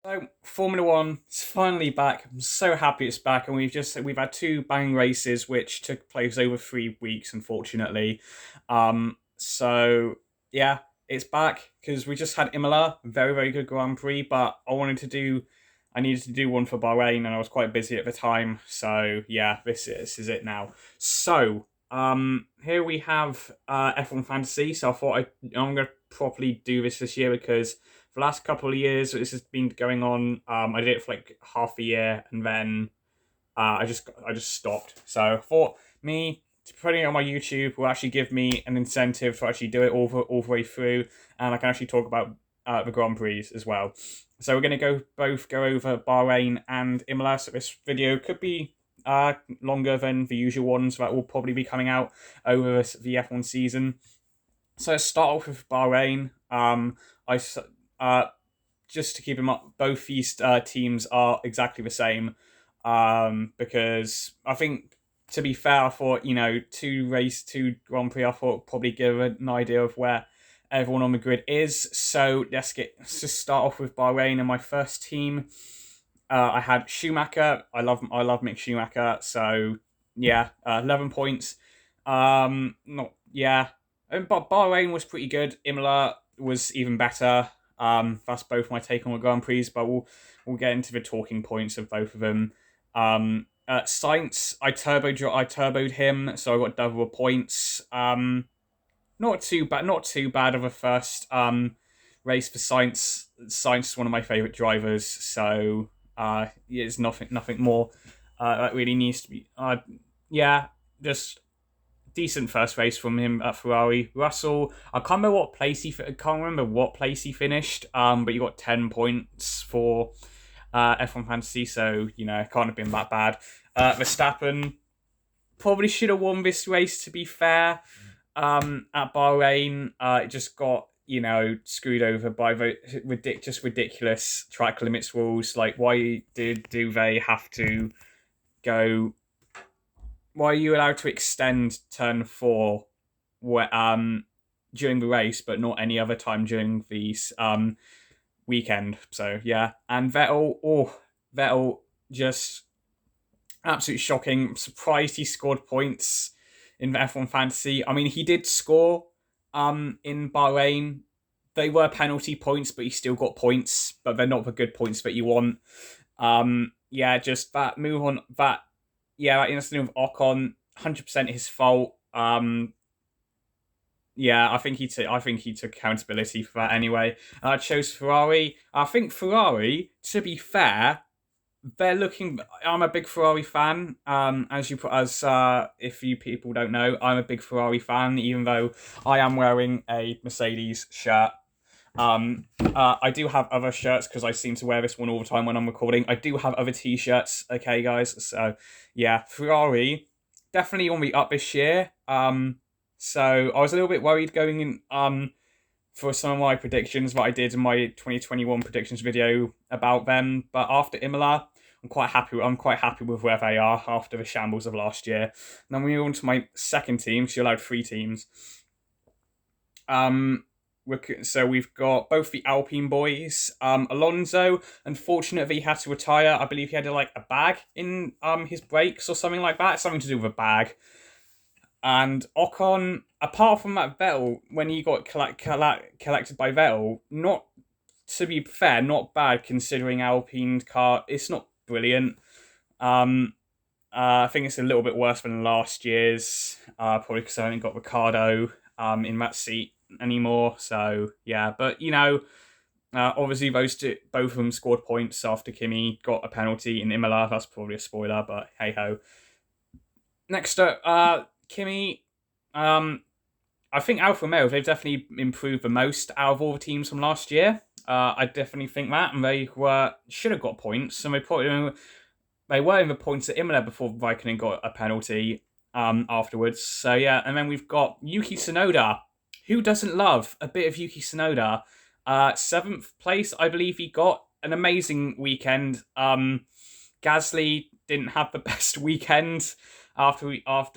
So Formula One is finally back. I'm so happy it's back, and we've had two bang races which took place over 3 weeks, unfortunately. So yeah, it's back because we just had Imola, very very good Grand Prix, but I needed to do one for Bahrain, and I was quite busy at the time. So yeah, this is it now. So here we have F1 Fantasy. So I'm gonna properly do this year because for the last couple of years this has been going on. I did it for like half a year, and then I just stopped. So I thought me putting it on my YouTube will actually give me an incentive to actually do it all the way through, and I can actually talk about the Grand Prix as well. So we're going to go over Bahrain and Imola. So this video could be longer than the usual ones that will probably be coming out over the F1 season. So let's start off with Bahrain. I uh, Just to keep them up, both these teams are exactly the same. Because I think, to be fair, I thought two Grand Prix. I thought probably give an idea of where everyone on the grid is. So let's just start off with Bahrain and my first team. I had Schumacher. I love Mick Schumacher. So yeah, 11 points. Not yeah, but Bahrain was pretty good. Imola was even better. That's both my take on the Grand Prix, but we'll get into the talking points of both of them. Sainz, I turboed him, so I got double points. Not too bad of a first race for Sainz. Sainz is one of my favorite drivers, so it's nothing more that really needs to be. Yeah, just decent first race from him at Ferrari. Russell, I can't remember what place he finished. But you got 10 points for F1 Fantasy, so it can't have been that bad. Verstappen probably should have won this race. To be fair, at Bahrain, it just got screwed over by the ridiculous track limits rules. Like, why do they have to go? Why are you allowed to extend turn four during the race, but not any other time during the weekend? So yeah, and Vettel just absolutely shocking. I'm surprised he scored points in the F1 Fantasy. I mean, he did score in Bahrain. They were penalty points, but he still got points, but they're not the good points that you want. Yeah, just that move on that. Yeah, that incident with Ocon, 100% his fault. Yeah, I think he took accountability for that anyway. I chose Ferrari. I think Ferrari, to be fair, they're looking. I'm a big Ferrari fan. If you people don't know, I'm a big Ferrari fan, even though I am wearing a Mercedes shirt. I do have other shirts because I seem to wear this one all the time when I'm recording. I do have other t-shirts, okay, guys. So yeah, Ferrari definitely on the up this year. So I was a little bit worried going in for some of my predictions that I did in my 2021 predictions video about them, but after Imola, I'm quite happy with where they are after the shambles of last year. Then we move on to my second team. So you allowed three teams. So we've got both the Alpine boys. Alonso, unfortunately, he had to retire. I believe he had a bag in his brakes or something like that. Something to do with a bag. And Ocon, apart from that Vettel, when he got collected by Vettel, not to be fair, not bad considering Alpine car. It's not brilliant. I think it's a little bit worse than last year's. Probably because I haven't got Ricardo in that seat anymore. So yeah, but obviously both of them scored points after Kimi got a penalty in Imola. That's probably a spoiler, but hey ho. Next up, Kimi. I think Alfa Romeo, they've definitely improved the most out of all the teams from last year. I definitely think that, and they should have got points, and they were in the points at Imola before Raikkonen got a penalty afterwards. So yeah, and then we've got Yuki Tsunoda. Who doesn't love a bit of Yuki Tsunoda? Seventh place, I believe he got an amazing weekend. Gasly didn't have the best weekend after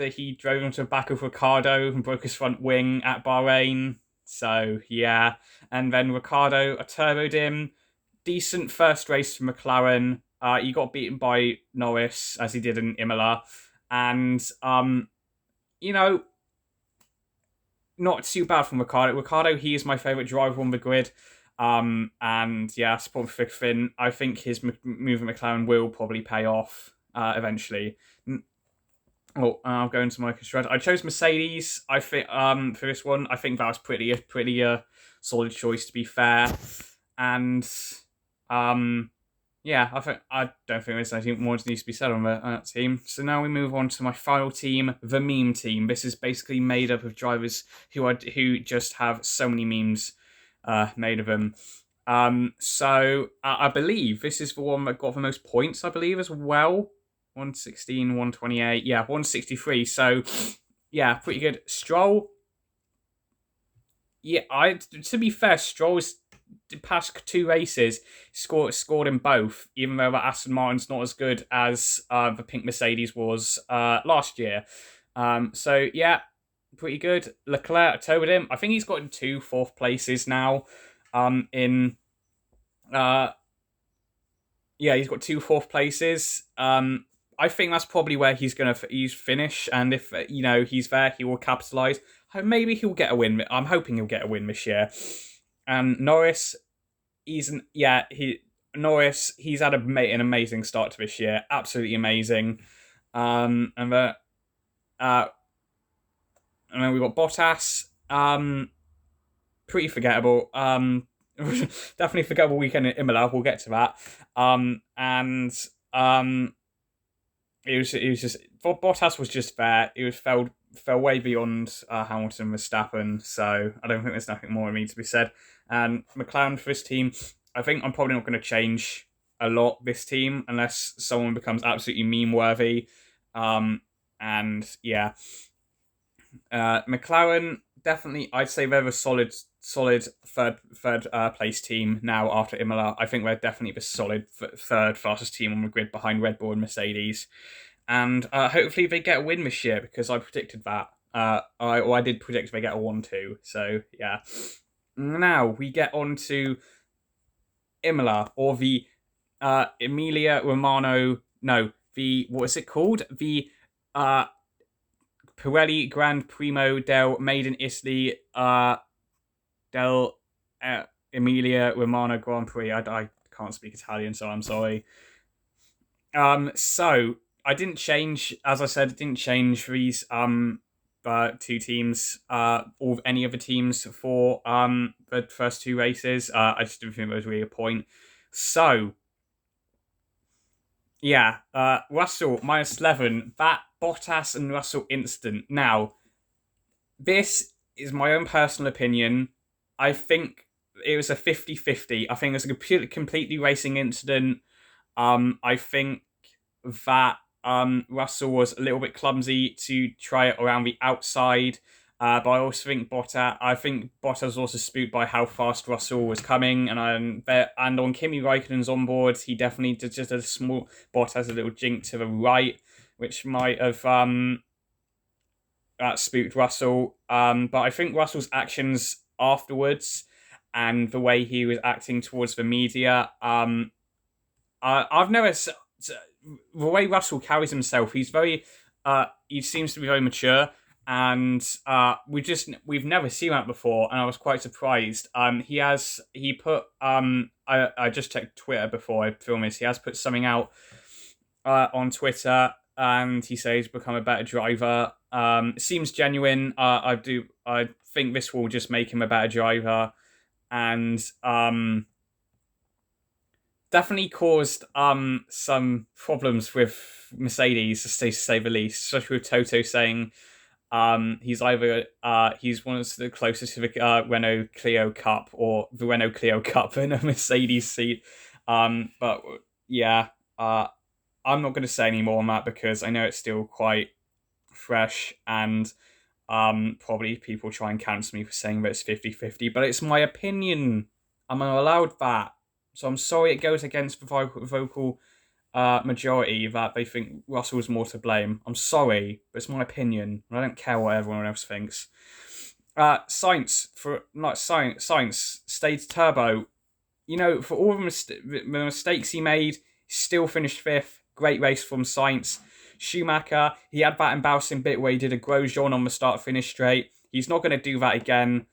he drove into the back of Ricardo and broke his front wing at Bahrain. So yeah, and then Ricardo turboed him. decent first race for McLaren. He got beaten by Norris as he did in Imola, and you know, not too bad from Ricardo. Ricardo, he is my favourite driver on the grid. And yeah, support for Finn. I think his move at McLaren will probably pay off eventually. Oh, I'll go into my construct. I chose Mercedes. I think for this one, I think that was pretty solid choice, to be fair. And yeah, I don't think there's anything more that needs to be said on that team. So now we move on to my final team, the meme team. This is basically made up of drivers who just have so many memes made of them. So I believe this is the one that got the most points, I believe, as well. 116, 128, yeah, 163. So yeah, pretty good. Stroll. Yeah, to be fair, Stroll's past 2 races scored in both, even though the Aston Martin's not as good as the pink Mercedes was last year. So yeah, pretty good. Leclerc, I told him. I think he's gotten 2 fourth places now. Yeah, he's got 2 fourth places. I think that's probably where he's finish, and if he's there, he will capitalise. Maybe he'll get a win. I'm hoping he'll get a win this year. And Norris, he's had an amazing start to this year, absolutely amazing. And then we've got Bottas, pretty forgettable. Definitely forgettable weekend in Imola. We'll get to that. It was just Bottas was just there. He fell way beyond Hamilton and Verstappen. So I don't think there's nothing more of me to be said. And McLaren for this team, I think I'm probably not going to change a lot this team unless someone becomes absolutely meme worthy. And yeah, McLaren definitely, I'd say they're a solid third place team now after Imola. I think they're definitely the solid third fastest team on the grid behind Red Bull and Mercedes. And hopefully they get a win this year, because I predicted that. I did predict they get a 1-2. So yeah. Now we get on to Imola, or the Emilia Romano. No, what is it called? The Pirelli Grand Primo del Made in Italy del Emilia Romagna Grand Prix. I can't speak Italian, so I'm sorry. So I didn't change, as I said, didn't change these 2 teams, or any of the teams for the first 2 races. I just didn't think there was really a point. So yeah, Russell -11. That Bottas and Russell incident. Now, this is my own personal opinion. I think it was a 50-50. I think it was a completely racing incident. I think that Russell was a little bit clumsy to try it around the outside. But I also think Bottas was also spooked by how fast Russell was coming, and on Kimi Räikkönen's onboard, he definitely did just a small Bottas a little jink to the right, which might have spooked Russell. But I think Russell's actions afterwards and the way he was acting towards the media, I've never. The way Russell carries himself, he seems to be very mature. And we've never seen that before, and I was quite surprised. He put I just checked Twitter before I film this. He has put something out on Twitter, and he says he's become a better driver. It seems genuine. I think this will just make him a better driver, and definitely caused some problems with Mercedes, to say the least, especially with Toto saying. He's one of the closest to the Renault Clio Cup, or the Renault Clio Cup in a Mercedes seat. But yeah, I'm not going to say any more on that, because I know it's still quite fresh, and probably people try and cancel me for saying that it's 50-50, but it's my opinion. I'm allowed that. So I'm sorry it goes against the vocal majority that they think Russell's more to blame. I'm sorry, but it's my opinion, and I don't care what everyone else thinks. Science stayed turbo. you know, for all the mistakes he made, he still finished fifth. Great race from Sainz. Schumacher, he had that embarrassing bit where he did a Grosjean on the start-finish straight. He's not going to do that again.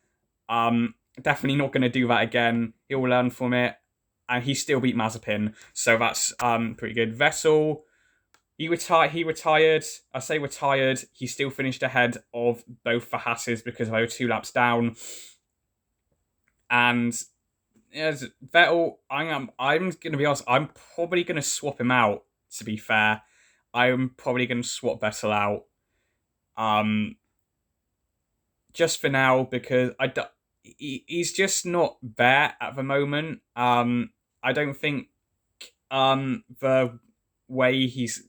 Definitely not going to do that again. He'll learn from it. And he still beat Mazepin. So that's pretty good. Vettel, he retired. I say retired. He still finished ahead of both the Hasses because they were 2 laps down. And yes, Vettel, I'm going to be honest, I'm probably going to swap him out, to be fair. I'm probably going to swap Vettel out. Just for now, because he's just not there at the moment. I don't think the way he's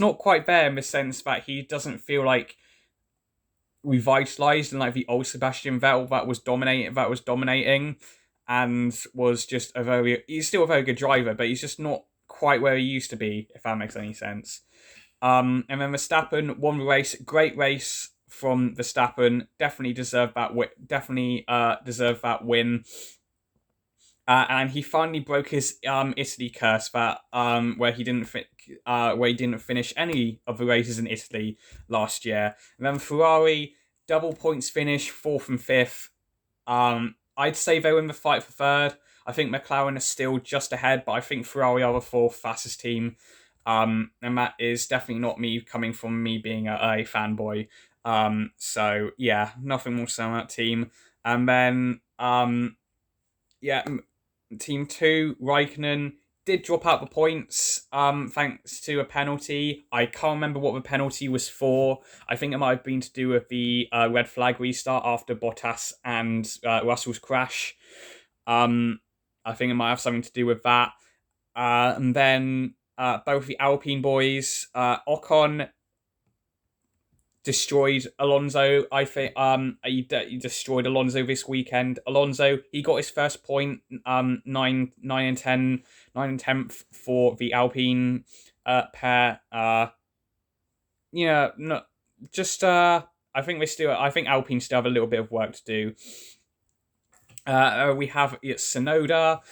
not quite there in the sense that he doesn't feel like revitalized and like the old Sebastian Vettel that was dominating and was just he's still a very good driver, but he's just not quite where he used to be, if that makes any sense. And then Verstappen won the race. Great race from Verstappen. Definitely deserved that win. And he finally broke his Italy curse that where he didn't finish any of the races in Italy last year. And then Ferrari, double points finish, 4th and 5th. I'd say they were in the fight for 3rd. I think McLaren is still just ahead, but I think Ferrari are the 4th fastest team. And that is definitely not me coming from me being a fanboy. So yeah, nothing more to say on that team. And then Team 2, Raikkonen did drop out the points thanks to a penalty. I can't remember what the penalty was for. I think it might have been to do with the red flag restart after Bottas and Russell's crash. I think it might have something to do with that. And then both the Alpine boys, Ocon destroyed Alonso. I think he destroyed Alonso this weekend. Alonso, he got his first point, 9 and 10th for the Alpine pair. I think Alpine still have a little bit of work to do. We have Tsunoda.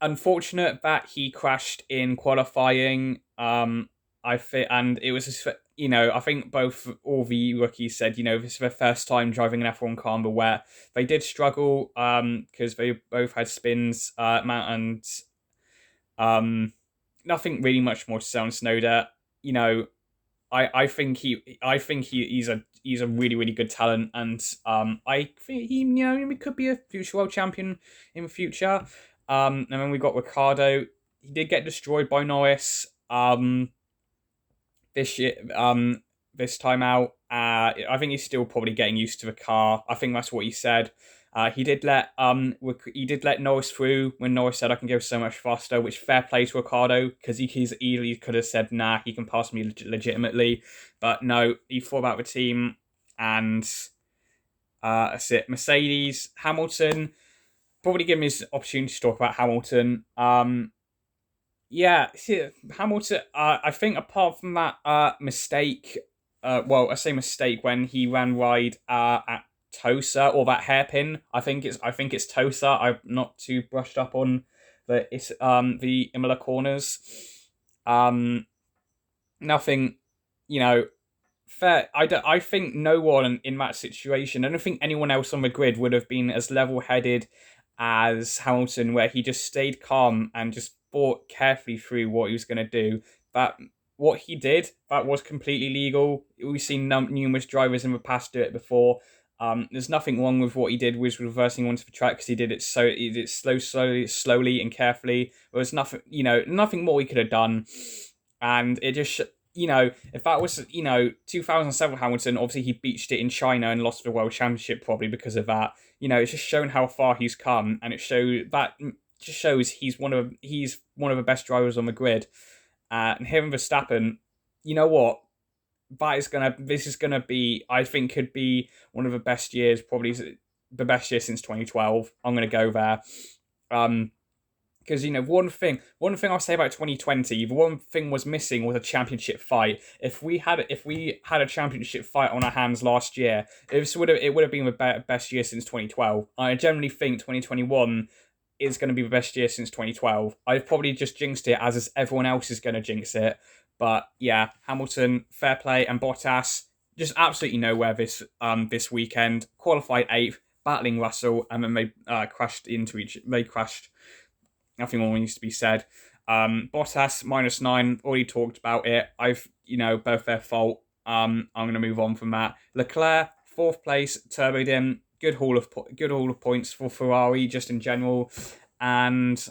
Unfortunate that he crashed in qualifying. And it was, I think all the rookies said, this is their first time driving an F1 car where they did struggle because they both had spins and nothing really much more to say on Tsunoda. I think he's a really, really good talent, and I think he could be a future world champion in the future. And then we got Ricciardo. He did get destroyed by Norris this year. This time out, I think he's still probably getting used to the car. I think that's what he said. He did let Norris through when Norris said I can go so much faster, which fair play to Ricciardo, because he easily could have said nah, he can pass me legitimately, but no, he thought about the team, and that's it. Mercedes, Hamilton, probably give me his opportunity to talk about Hamilton. Hamilton, I think apart from that mistake, I say mistake when he ran wide at Tosa, or that hairpin. I think it's Tosa. I'm not too brushed up on the Imola corners. Nothing, fair. I think no one in that situation, I don't think anyone else on the grid would have been as level-headed as Hamilton, where he just stayed calm and just thought carefully through what he was going to do. But what he did, that was completely legal. We've seen numerous drivers in the past do it before. There's nothing wrong with what he did with reversing onto the track, because he did it slowly and carefully. There was nothing more he could have done. And it just, if that was, 2007 Hamilton, obviously he beached it in China and lost the World Championship probably because of that. It's just shown how far he's come, and it just shows he's one of the best drivers on the grid. And him and Verstappen, you know what? This is gonna be, I think, could be one of the best years, probably the best year since 2012. I'm gonna go there. Because one thing I'll say about 2020, the one thing was missing was a championship fight. If we had a championship fight on our hands last year, it would have been the best year since 2012. I generally think 2021 is going to be the best year since 2012. I've probably just jinxed it as everyone else is going to jinx it. But yeah, Hamilton, fair play, and Bottas just absolutely nowhere this weekend. Qualified 8th, battling Russell, and then they crashed into each. They crashed. Nothing more needs to be said. Bottas -9. Already talked about it. Both their fault. I'm going to move on from that. Leclerc, 4th place, turboed in. Good haul of points for Ferrari just in general, and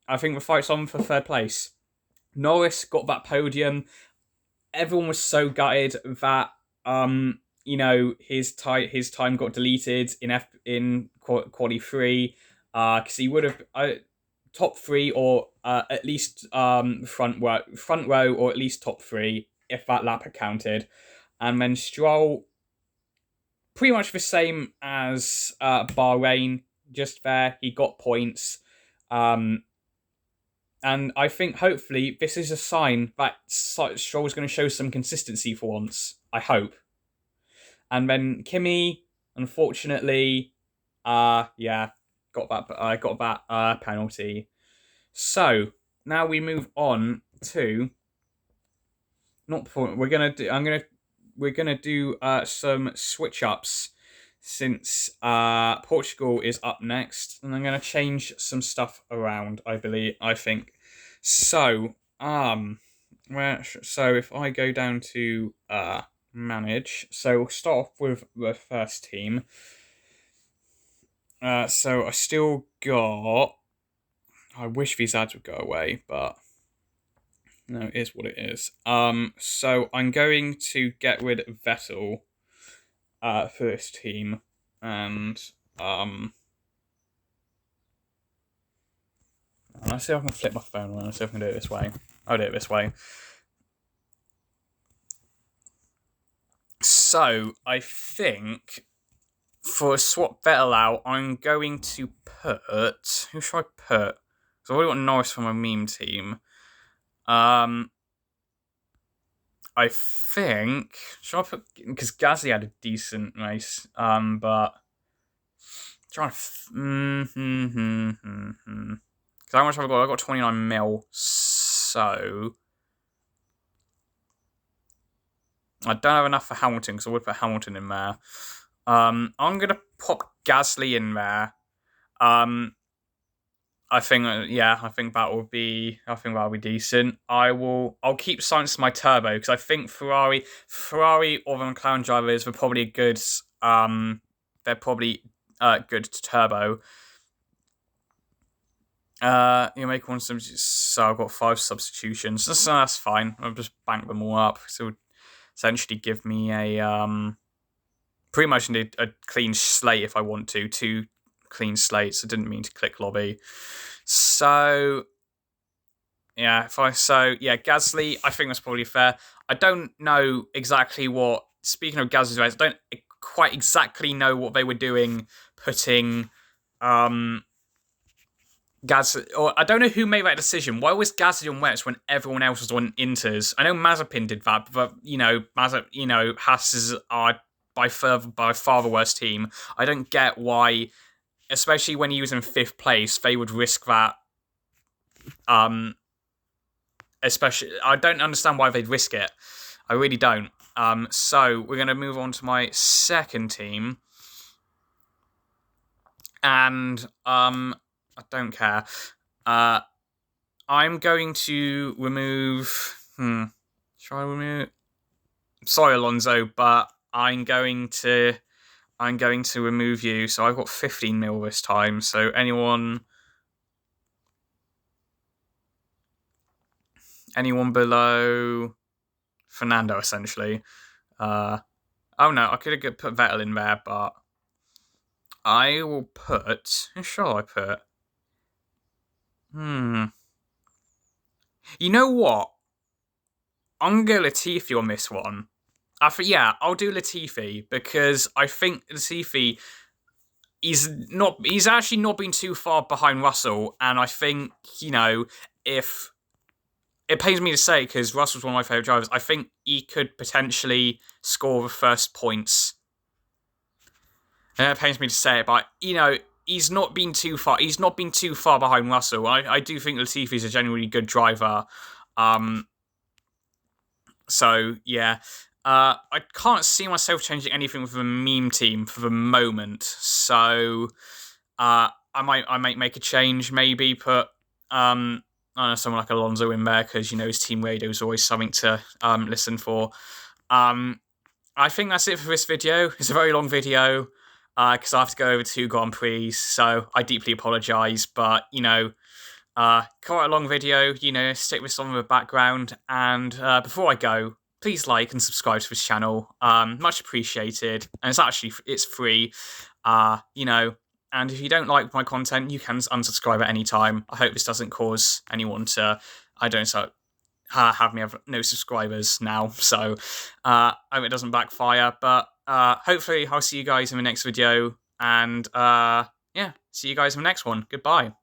I think the fight's on for 3rd place. Norris got that podium. Everyone was so gutted that his time got deleted in quali 3 because he would have top 3 or at least front row or at least top 3 if that lap had counted, and then Stroll pretty much the same as Bahrain, just there. He got points. And I think hopefully this is a sign that Stroll's going to show some consistency for once. I hope. And then Kimi, unfortunately, got that penalty. So now we move on to we're gonna do some switch ups since Portugal is up next, and I'm gonna change some stuff around. I think. So if I go down to manage, so we'll start off with the first team. So I still got. I wish these ads would go away, but. No, it is what it is. So I'm going to get rid of Vettel for this team, and let's see if I can flip my phone around. Let's see if I can do it this way. I'll do it this way. So I think for swap Vettel out, I'm going to put. Who should I put? Because I've already got Norris for my meme team. I think should I put because Gasly had a decent race, but trying to because how much have I got? I got 29 mil, so I don't have enough for Hamilton because I would put Hamilton in there. I'm gonna pop Gasly in there. I think that'll be decent. I'll keep Sainz my turbo because I think Ferrari or the McLaren drivers were probably good. They're probably good to turbo. You make one substitution, so I've got 5 substitutions. So that's fine. I'll just bank them all up. So it would essentially give me a pretty much need a clean slate if I want to. 2 clean slates. I didn't mean to click lobby. So Gasly, I think that's probably fair. I don't know exactly what. Speaking of Gasly's race, I don't quite exactly know what they were doing putting Gasly, or I don't know who made that decision. Why was Gasly on wets when everyone else was on inters? I know Mazepin did that, but Haas are by far the worst team. I don't get why. Especially when he was in 5th place, they would risk that. Especially, I don't understand why they'd risk it. I really don't. So we're going to move on to my second team, and I don't care. I'm going to remove. Should I remove? Sorry, Alonso, but I'm going to remove you. So I've got 15 mil this time. So anyone below Fernando, essentially. Oh no, I could have put Vettel in there, but I will put. Who shall I put? You know what? I'm gonna go Latifi on this one. I'll do Latifi because I think Latifi he's actually not been too far behind Russell, and I think, if it pains me to say because Russell's one of my favourite drivers, I think he could potentially score the first points. And it pains me to say it, but he's not been too far. He's not been too far behind Russell. I do think Latifi's a genuinely good driver. So yeah, I can't see myself changing anything with the meme team for the moment. So I might make a change. Maybe put I don't know, someone like Alonso in there because his team radio is always something to listen for. I think that's it for this video. It's a very long video because I have to go over 2 Grand Prix, so I deeply apologise. But, quite a long video, stick with some of the background. And before I go, please like and subscribe to this channel. Much appreciated. And it's free, and if you don't like my content, you can unsubscribe at any time. I hope this doesn't cause anyone to, have me have no subscribers now, so I hope it doesn't backfire, but hopefully I'll see you guys in the next video, and yeah, see you guys in the next one. Goodbye.